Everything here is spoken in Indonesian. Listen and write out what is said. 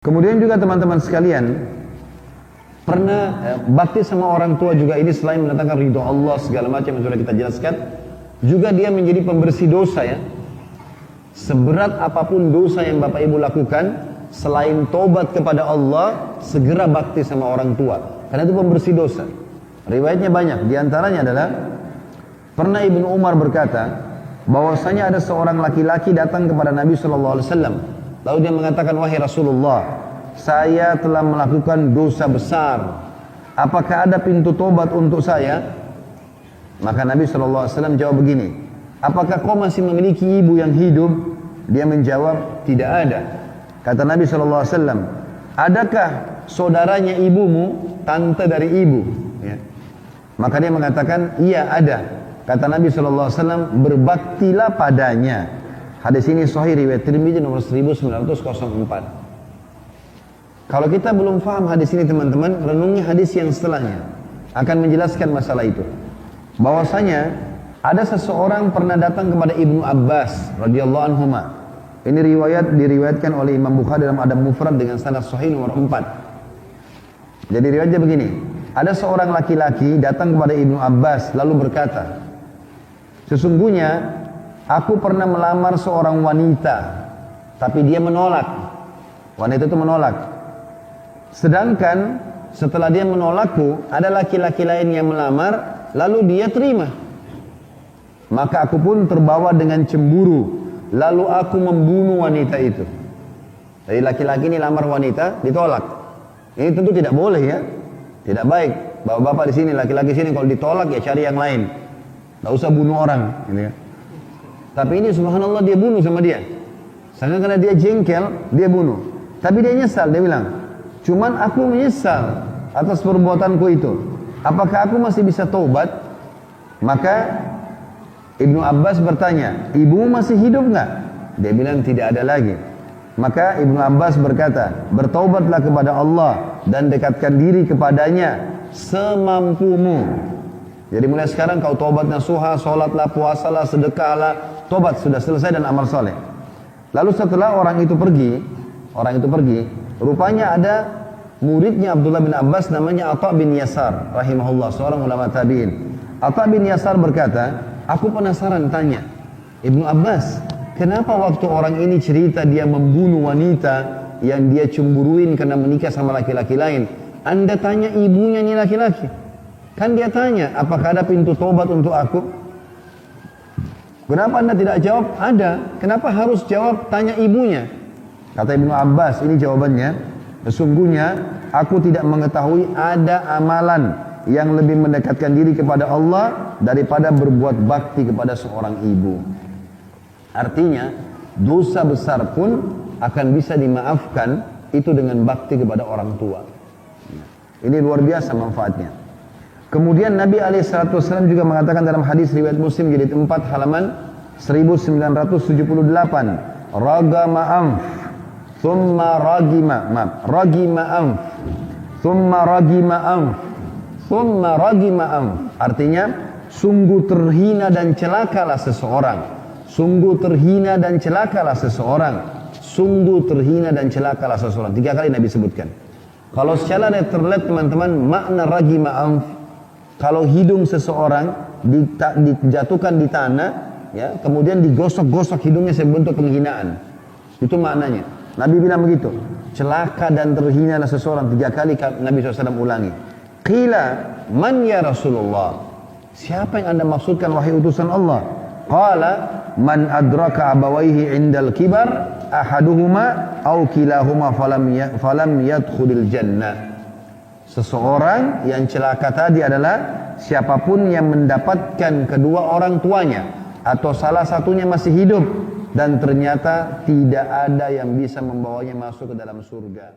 Kemudian juga teman-teman sekalian, pernah bakti sama orang tua juga ini selain mendatangkan ridho Allah segala macam yang sudah kita jelaskan, juga dia menjadi pembersih dosa ya. Seberat apapun dosa yang Bapak Ibu lakukan, selain tobat kepada Allah, segera bakti sama orang tua. Karena itu pembersih dosa. Riwayatnya banyak, diantaranya adalah pernah Ibnu Umar berkata, bahwasanya ada seorang laki-laki datang kepada Nabi SAW. Lalu dia mengatakan, wahai Rasulullah, saya telah melakukan dosa besar. Apakah ada pintu tobat untuk saya? Maka Nabi SAW jawab begini, apakah kau masih memiliki ibu yang hidup? Dia menjawab, tidak ada. Kata Nabi SAW, adakah saudaranya ibumu, tante dari ibu? Ya. Maka dia mengatakan, iya ada. Kata Nabi SAW, berbaktilah padanya. Hadis ini sahih riwayat Tirmidzi nomor 1904. Kalau kita belum paham hadis ini teman-teman, renungi hadis yang setelahnya. Akan menjelaskan masalah itu. Bahwasanya ada seseorang pernah datang kepada Ibnu Abbas radhiyallahu anhuma. Ini diriwayatkan oleh Imam Bukhari dalam Adab Mufrad dengan sanad sahih nomor 4. Jadi riwayatnya begini. Ada seorang laki-laki datang kepada Ibnu Abbas lalu berkata, sesungguhnya aku pernah melamar seorang wanita, tapi dia menolak. Wanita itu menolak. Sedangkan setelah dia menolakku, ada laki-laki lain yang melamar, lalu dia terima. Maka aku pun terbawa dengan cemburu, lalu aku membunuh wanita itu. Jadi laki-laki ini lamar wanita, ditolak. Ini tentu tidak boleh ya, tidak baik. Bapak-bapak di sini, laki-laki sini kalau ditolak ya cari yang lain. Tidak usah bunuh orang. Gitu ya. Tapi ini subhanallah dia bunuh sama dia. Karena dia jengkel, dia bunuh. Tapi dia nyesal, dia bilang, cuman aku menyesal atas perbuatanku itu. Apakah aku masih bisa taubat? Maka Ibnu Abbas bertanya, ibumu masih hidup nggak? Dia bilang tidak ada lagi. Maka Ibnu Abbas berkata, bertaubatlah kepada Allah dan dekatkan diri kepadanya semampumu. Jadi mulai sekarang kau taubat nasuha, sholatlah, puasalah, sedekahlah, tobat sudah selesai dan amal soleh. Lalu setelah orang itu pergi, rupanya ada muridnya Abdullah bin Abbas namanya Atha bin Yasar, rahimahullah, seorang ulama tabi'in. Atha bin Yasar berkata, aku penasaran tanya, Ibnu Abbas, kenapa waktu orang ini cerita dia membunuh wanita yang dia cemburuin karena menikah sama laki-laki lain, Anda tanya ibunya nih laki-laki? Kan dia tanya, apakah ada pintu tobat untuk aku? Kenapa Anda tidak jawab? Ada. Kenapa harus jawab tanya ibunya? Kata Ibnu Abbas, ini jawabannya. Sesungguhnya aku tidak mengetahui ada amalan yang lebih mendekatkan diri kepada Allah daripada berbuat bakti kepada seorang ibu. Artinya, dosa besar pun akan bisa dimaafkan itu dengan bakti kepada orang tua. Ini luar biasa manfaatnya. Kemudian Nabi SAW juga mengatakan dalam hadis riwayat Muslim jilid 4 halaman 1978, ragama anf, thumma ragima anf, thumma ragima anf, thumma ragima anf. Artinya, sungguh terhina dan celakalah seseorang. Sungguh terhina dan celakalah seseorang. Sungguh terhina dan celakalah seseorang. 3 kali Nabi sebutkan. Kalau secara terlihat teman-teman, makna ragima anf, kalau hidung seseorang dijatuhkan di tanah, ya, kemudian digosok-gosok hidungnya sebentuk penghinaan. Itu maknanya. Nabi bilang begitu. Celaka dan terhinalah seseorang 3 kali Nabi SAW ulangi. Qila man ya Rasulullah? Siapa yang Anda maksudkan wahai utusan Allah? Qala man adraka abawaihi indal kibar ahaduhuma au kilahuma falam yadkhulil jannah. Seseorang yang celaka tadi adalah siapapun yang mendapatkan kedua orang tuanya atau salah satunya masih hidup dan ternyata tidak ada yang bisa membawanya masuk ke dalam surga.